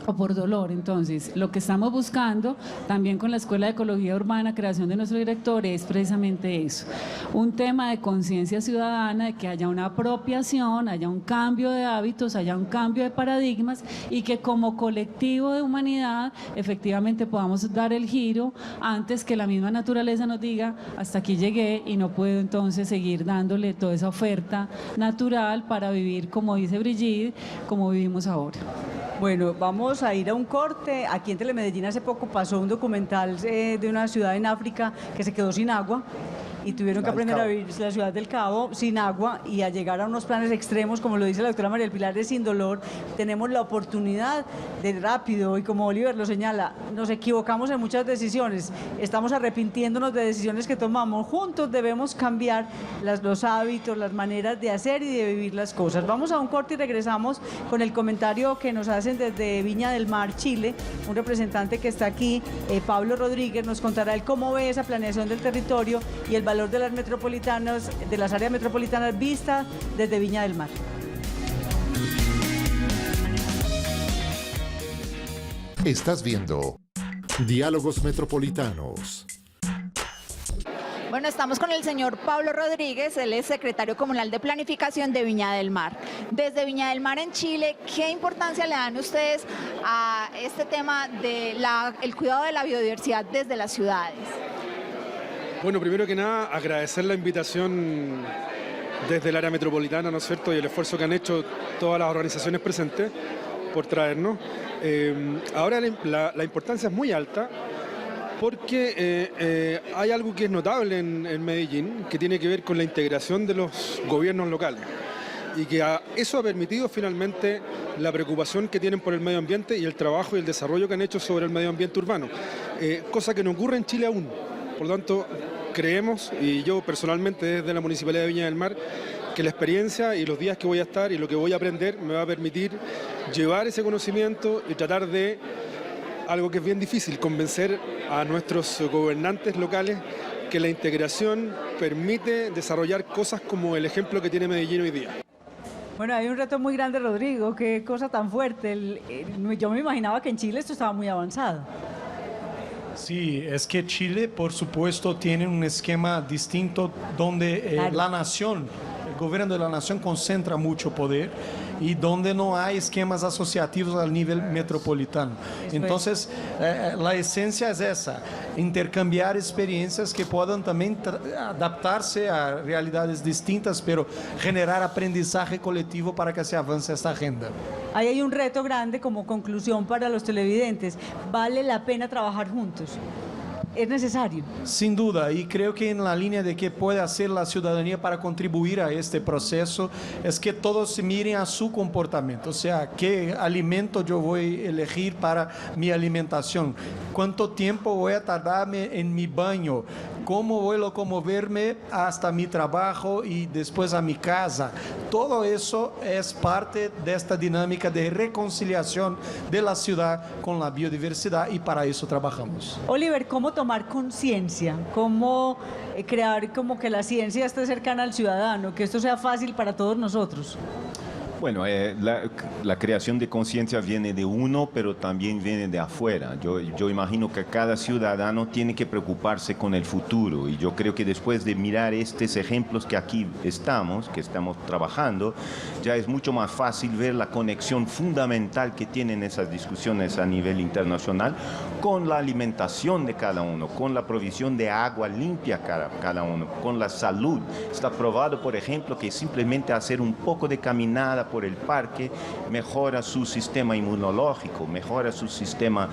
o por dolor. Entonces, lo que estamos buscando también con la Escuela de Ecología Urbana, creación de nuestro director, es precisamente eso, un tema de conciencia ciudadana, de que haya una apropiación, haya un cambio de hábitos, haya un cambio de paradigmas y que como colectivo de humanidad efectivamente podamos dar el giro antes que la misma naturaleza nos diga hasta aquí llegué y no puedo entonces seguir dándole toda esa oferta natural para vivir, como dice Brigitte, como vivimos ahora. Bueno, vamos a ir a un corte. Aquí en Telemedellín hace poco pasó un documental de una ciudad en África que se quedó sin agua y tuvieron que aprender a vivir la ciudad del Cabo sin agua y a llegar a unos planes extremos, como lo dice la doctora María del Pilar, de Sin Dolor. Tenemos la oportunidad de rápido, y como Oliver lo señala, nos equivocamos en muchas decisiones, estamos arrepintiéndonos de decisiones que tomamos. Juntos debemos cambiar los hábitos, las maneras de hacer y de vivir las cosas. Vamos a un corte y regresamos con el comentario que nos hacen desde Viña del Mar, Chile, un representante que está aquí, Pablo Rodríguez, nos contará él cómo ve esa planeación del territorio y el valor de las metropolitanas, de las áreas metropolitanas vistas desde Viña del Mar. Estás viendo Diálogos Metropolitanos. Bueno, estamos con el señor Pablo Rodríguez, él es secretario comunal de planificación de Viña del Mar. Desde Viña del Mar en Chile, ¿qué importancia le dan ustedes a este tema del cuidado de la biodiversidad desde las ciudades? Bueno, primero que nada, agradecer la invitación desde el área metropolitana, ¿no es cierto?, y el esfuerzo que han hecho todas las organizaciones presentes por traernos. Ahora la importancia es muy alta porque hay algo que es notable en Medellín, que tiene que ver con la integración de los gobiernos locales y que eso ha permitido finalmente la preocupación que tienen por el medio ambiente y el trabajo y el desarrollo que han hecho sobre el medio ambiente urbano, cosa que no ocurre en Chile aún. Por lo tanto, creemos, y yo personalmente desde la Municipalidad de Viña del Mar, que la experiencia y los días que voy a estar y lo que voy a aprender me va a permitir llevar ese conocimiento y tratar de algo que es bien difícil, convencer a nuestros gobernantes locales que la integración permite desarrollar cosas como el ejemplo que tiene Medellín hoy día. Bueno, hay un reto muy grande, Rodrigo, qué cosa tan fuerte. Yo me imaginaba que en Chile esto estaba muy avanzado. Sí, es que Chile, por supuesto, tiene un esquema distinto donde la nación, el gobierno de la nación concentra mucho poder y donde no hay esquemas asociativos al nivel metropolitano. Entonces, la esencia es esa, intercambiar experiencias que puedan también adaptarse a realidades distintas, pero generar aprendizaje colectivo para que se avance esta agenda. Ahí hay un reto grande como conclusión para los televidentes. ¿Vale la pena trabajar juntos? ¿Es necesario? Sin duda, y creo que en la línea de qué puede hacer la ciudadanía para contribuir a este proceso es que todos se miren a su comportamiento, o sea, qué alimento yo voy a elegir para mi alimentación, cuánto tiempo voy a tardarme en mi baño, cómo voy a locomoverme hasta mi trabajo y después a mi casa. Todo eso es parte de esta dinámica de reconciliación de la ciudad con la biodiversidad y para eso trabajamos. Oliver, ¿cómo tomar conciencia? ¿Cómo crear como que la ciencia esté cercana al ciudadano? Que esto sea fácil para todos nosotros. Bueno, la creación de conciencia viene de uno, pero también viene de afuera. Yo imagino que cada ciudadano tiene que preocuparse con el futuro y yo creo que después de mirar estos ejemplos que aquí estamos trabajando, ya es mucho más fácil ver la conexión fundamental que tienen esas discusiones a nivel internacional con la alimentación de cada uno, con la provisión de agua limpia cada uno, con la salud. Está probado, por ejemplo, que simplemente hacer un poco de caminada por el parque, mejora su sistema inmunológico, mejora su sistema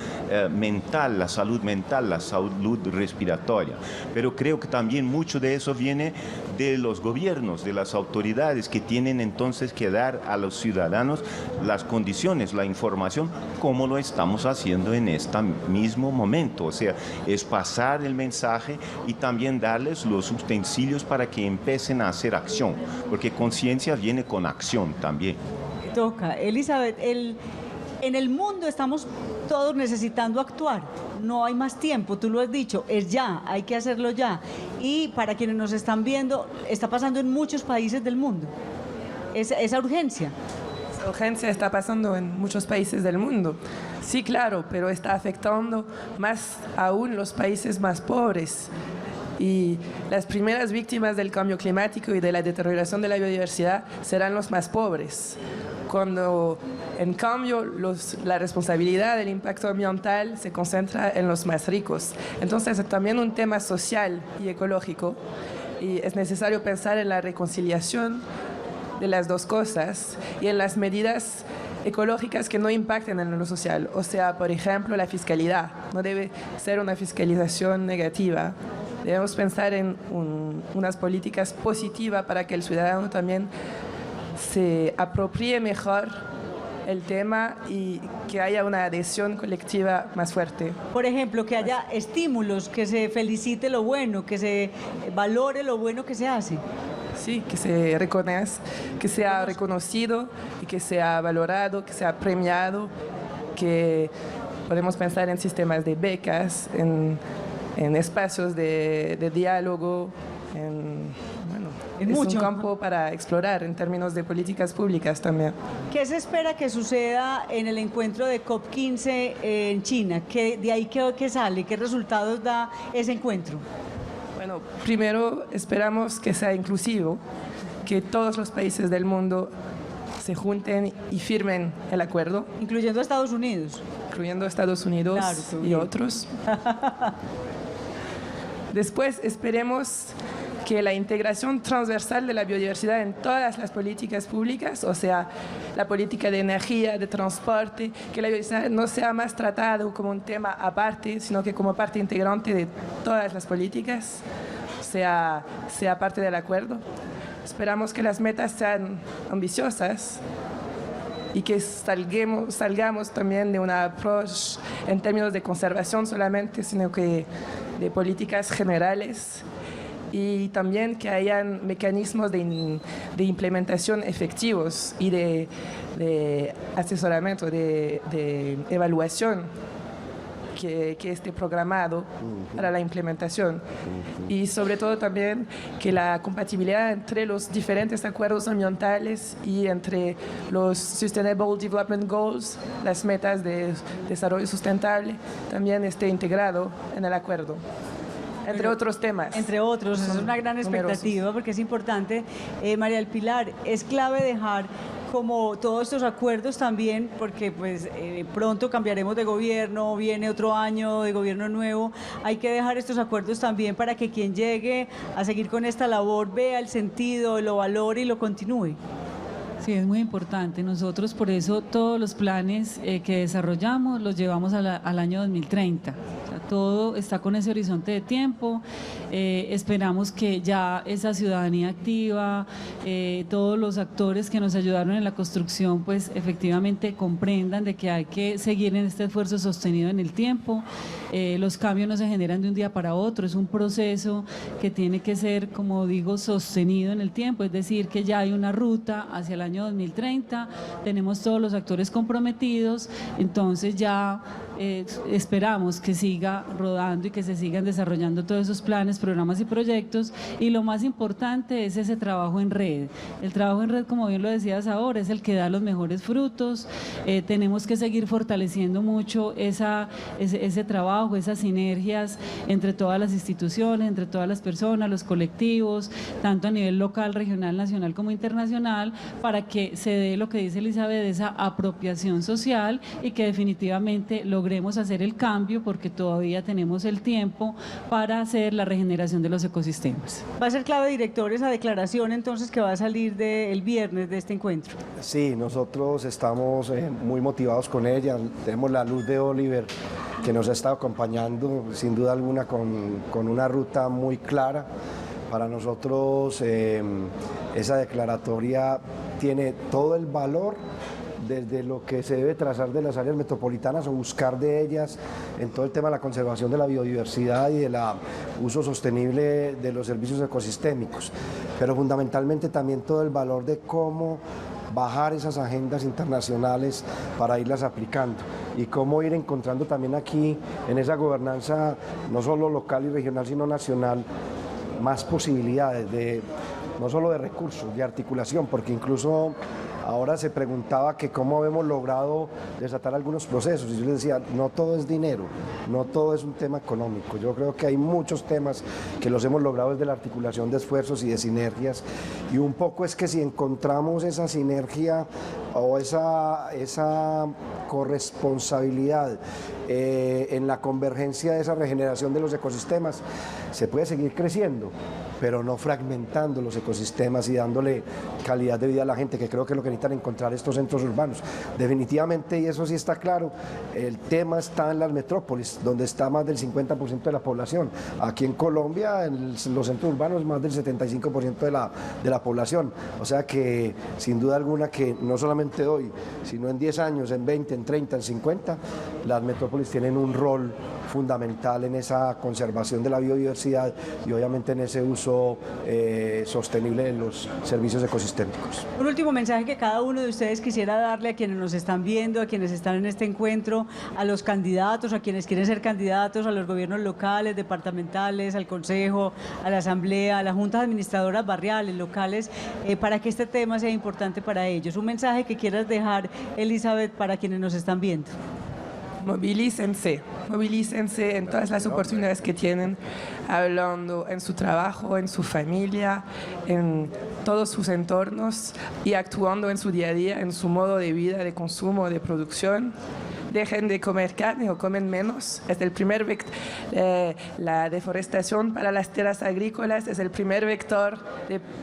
mental, la salud respiratoria. Pero creo que también mucho de eso viene de los gobiernos, de las autoridades, que tienen entonces que dar a los ciudadanos las condiciones, la información, como lo estamos haciendo en este mismo momento. O sea, es pasar el mensaje y también darles los utensilios para que empiecen a hacer acción, porque conciencia viene con acción también. Toca. Elizabeth, en el mundo estamos todos necesitando actuar, no hay más tiempo, tú lo has dicho, es ya, hay que hacerlo ya. Y para quienes nos están viendo, está pasando en muchos países del mundo, esa urgencia. Esa urgencia está pasando en muchos países del mundo, sí, claro, pero está afectando más aún los países más pobres. Y las primeras víctimas del cambio climático y de la deterioración de la biodiversidad serán los más pobres, cuando en cambio la responsabilidad del impacto ambiental se concentra en los más ricos. Entonces es también un tema social y ecológico, y es necesario pensar en la reconciliación de las dos cosas y en las medidas ecológicas que no impacten en lo social. O sea, por ejemplo, la fiscalidad no debe ser una fiscalización negativa. Debemos pensar en unas políticas positivas para que el ciudadano también se apropie mejor el tema y que haya una adhesión colectiva más fuerte. Por ejemplo, que haya estímulos, que se felicite lo bueno, que se valore lo bueno que se hace. Sí, que se reconozca, que sea reconocido y que sea valorado, que sea premiado, que podemos pensar en sistemas de becas, en espacios de diálogo, es un campo para explorar en términos de políticas públicas también. ¿Qué se espera que suceda en el encuentro de COP15 en China? ¿De ahí qué sale? ¿Qué resultados da ese encuentro? Bueno, primero esperamos que sea inclusivo, que todos los países del mundo se junten y firmen el acuerdo. Incluyendo a Estados Unidos. Incluyendo a Estados Unidos, claro, y otros. Después esperemos que la integración transversal de la biodiversidad en todas las políticas públicas, o sea, la política de energía, de transporte, que la biodiversidad no sea más tratado como un tema aparte, sino que como parte integrante de todas las políticas, sea parte del acuerdo. Esperamos que las metas sean ambiciosas y que salgamos también de un approach en términos de conservación solamente, sino que de políticas generales, y también que hayan mecanismos de implementación efectivos y de asesoramiento, de evaluación que esté programado para la implementación, y sobre todo también que la compatibilidad entre los diferentes acuerdos ambientales y entre los Sustainable Development Goals, las metas de desarrollo sustentable, también esté integrado en el acuerdo. Entre otros temas. Entre otros, es una gran expectativa porque es importante. María del Pilar, es clave dejar como todos estos acuerdos también, porque pues pronto cambiaremos de gobierno, viene otro año de gobierno nuevo, hay que dejar estos acuerdos también para que quien llegue a seguir con esta labor vea el sentido, lo valore y lo continúe. Sí, es muy importante. Nosotros por eso todos los planes que desarrollamos los llevamos al año 2030. O sea, todo está con ese horizonte de tiempo. Esperamos que ya esa ciudadanía activa, todos los actores que nos ayudaron en la construcción, pues efectivamente comprendan de que hay que seguir en este esfuerzo sostenido en el tiempo. Los cambios no se generan de un día para otro, es un proceso que tiene que ser, como digo, sostenido en el tiempo, es decir, que ya hay una ruta hacia el año 2030, tenemos todos los actores comprometidos, entonces ya esperamos que siga rodando y que se sigan desarrollando todos esos planes, programas y proyectos, y lo más importante es ese trabajo en red. El trabajo en red, como bien lo decías ahora, es el que da los mejores frutos. Tenemos que seguir fortaleciendo mucho ese trabajo, esas sinergias entre todas las instituciones, entre todas las personas, los colectivos, tanto a nivel local, regional, nacional como internacional, para que se dé lo que dice Elizabeth, esa apropiación social, y que definitivamente logremos logremos hacer el cambio, porque todavía tenemos el tiempo para hacer la regeneración de los ecosistemas. Va a ser clave, director, esa declaración entonces que va a salir el viernes de este encuentro. Sí, nosotros estamos muy motivados con ella. Tenemos la luz de Oliver, que nos ha estado acompañando sin duda alguna con una ruta muy clara. Para nosotros esa declaratoria tiene todo el valor desde lo que se debe trazar de las áreas metropolitanas o buscar de ellas en todo el tema de la conservación de la biodiversidad y del uso sostenible de los servicios ecosistémicos, pero fundamentalmente también todo el valor de cómo bajar esas agendas internacionales para irlas aplicando y cómo ir encontrando también aquí en esa gobernanza no solo local y regional sino nacional más posibilidades no solo de recursos, de articulación, porque incluso ahora se preguntaba que cómo hemos logrado desatar algunos procesos y yo les decía, no todo es dinero, no todo es un tema económico, yo creo que hay muchos temas que los hemos logrado desde la articulación de esfuerzos y de sinergias y un poco es que si encontramos esa sinergia o esa corresponsabilidad en la convergencia de esa regeneración de los ecosistemas, se puede seguir creciendo, pero no fragmentando los ecosistemas y dándole calidad de vida a la gente, que creo que es lo que necesitan encontrar estos centros urbanos. Definitivamente, y eso sí está claro, el tema está en las metrópolis, donde está más del 50% de la población. Aquí en Colombia, en los centros urbanos, más del 75% de la población. O sea que, sin duda alguna, que no solamente hoy, sino en 10 años, en 20, en 30, en 50, las metrópolis tienen un rol fundamental en esa conservación de la biodiversidad y obviamente en ese uso sostenible de los servicios ecosistémicos. Un último mensaje que cada uno de ustedes quisiera darle a quienes nos están viendo, a quienes están en este encuentro, a los candidatos, a quienes quieren ser candidatos, a los gobiernos locales, departamentales, al Consejo, a la Asamblea, a las juntas administradoras barriales, locales, para que este tema sea importante para ellos. Un mensaje que quieras dejar, Elizabeth, para quienes nos están viendo. Movilícense en todas las oportunidades que tienen, hablando en su trabajo, en su familia, en todos sus entornos y actuando en su día a día, en su modo de vida, de consumo, de producción. Dejen de comer carne o comen menos. Es el primer la deforestación para las tierras agrícolas es el primer vector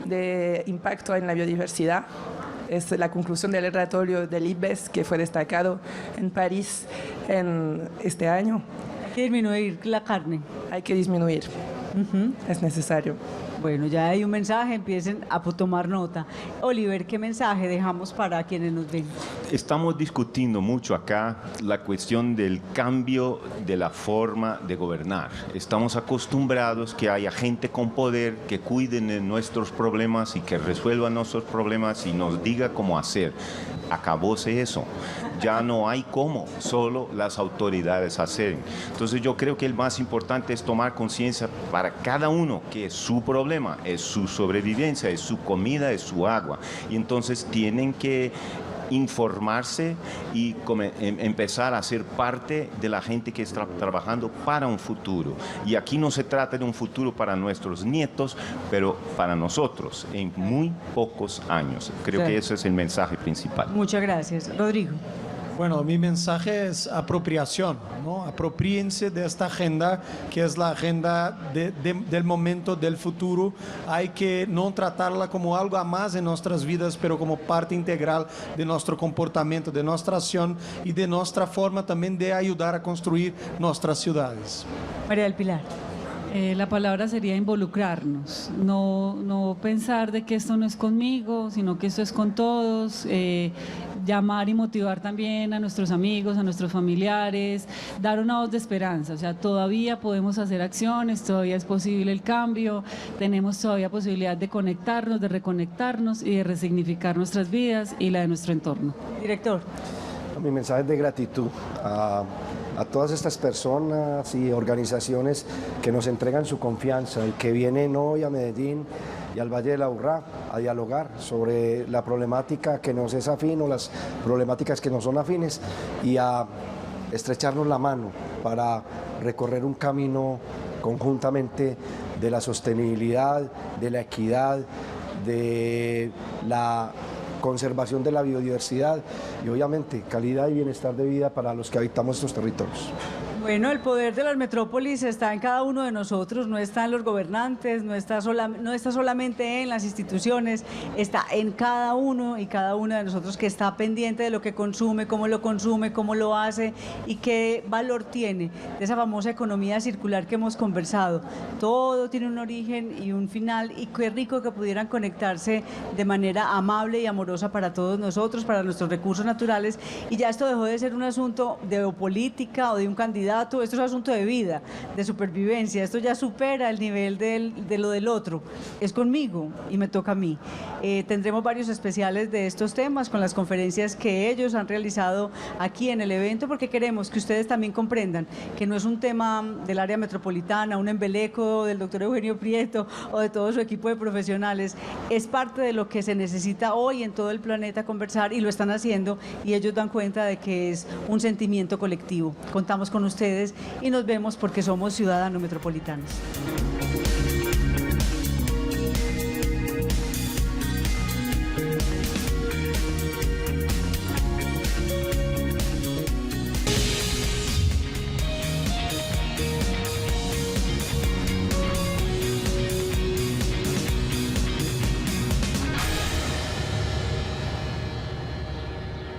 de impacto en la biodiversidad. Es la conclusión del relatorio del IPBES que fue destacado en París en este año. Hay que disminuir la carne. Hay que disminuir. Es necesario. Bueno, ya hay un mensaje, empiecen a tomar nota. Oliver, ¿qué mensaje dejamos para quienes nos ven? Estamos discutiendo mucho acá la cuestión del cambio de la forma de gobernar. Estamos acostumbrados que haya gente con poder que cuide de nuestros problemas y que resuelva nuestros problemas y nos diga cómo hacer. Acabóse eso. Ya no hay cómo, solo las autoridades hacen. Entonces yo creo que el más importante es tomar conciencia para cada uno que es su problema, es su sobrevivencia, es su comida, es su agua. Y entonces tienen que informarse y empezar a ser parte de la gente que está trabajando para un futuro. Y aquí no se trata de un futuro para nuestros nietos, pero para nosotros en muy pocos años. Creo que ese es el mensaje principal. Muchas gracias. Rodrigo. Bueno, mi mensaje es apropiación, ¿no? Apropíense de esta agenda, que es la agenda del momento, del futuro. Hay que no tratarla como algo a más en nuestras vidas, pero como parte integral de nuestro comportamiento, de nuestra acción y de nuestra forma también de ayudar a construir nuestras ciudades. María del Pilar. La palabra sería involucrarnos, no pensar de que esto no es conmigo, sino que esto es con todos, llamar y motivar también a nuestros amigos, a nuestros familiares, dar una voz de esperanza. O sea, todavía podemos hacer acciones, todavía es posible el cambio, tenemos todavía posibilidad de conectarnos, de reconectarnos y de resignificar nuestras vidas y la de nuestro entorno. Director. Mi mensaje es de gratitud a todas estas personas y organizaciones que nos entregan su confianza y que vienen hoy a Medellín y al Valle del Aburrá a dialogar sobre la problemática que nos es afín o las problemáticas que nos son afines y a estrecharnos la mano para recorrer un camino conjuntamente de la sostenibilidad, de la equidad, de la conservación de la biodiversidad y obviamente calidad y bienestar de vida para los que habitamos estos territorios. Bueno, el poder de las metrópolis está en cada uno de nosotros, no está en los gobernantes, no está solamente en las instituciones, está en cada uno y cada una de nosotros que está pendiente de lo que consume, cómo lo hace y qué valor tiene de esa famosa economía circular que hemos conversado. Todo tiene un origen y un final y qué rico que pudieran conectarse de manera amable y amorosa para todos nosotros, para nuestros recursos naturales, y ya esto dejó de ser un asunto de política o de un candidato. Esto es un asunto de vida, de supervivencia, esto ya supera el nivel de lo del otro, es conmigo y me toca a mí. Tendremos varios especiales de estos temas con las conferencias que ellos han realizado aquí en el evento, porque queremos que ustedes también comprendan que no es un tema del área metropolitana, un embeleco del doctor Eugenio Prieto o de todo su equipo de profesionales, es parte de lo que se necesita hoy en todo el planeta conversar y lo están haciendo y ellos dan cuenta de que es un sentimiento colectivo. Contamos con ustedes y nos vemos porque somos ciudadanos metropolitanos.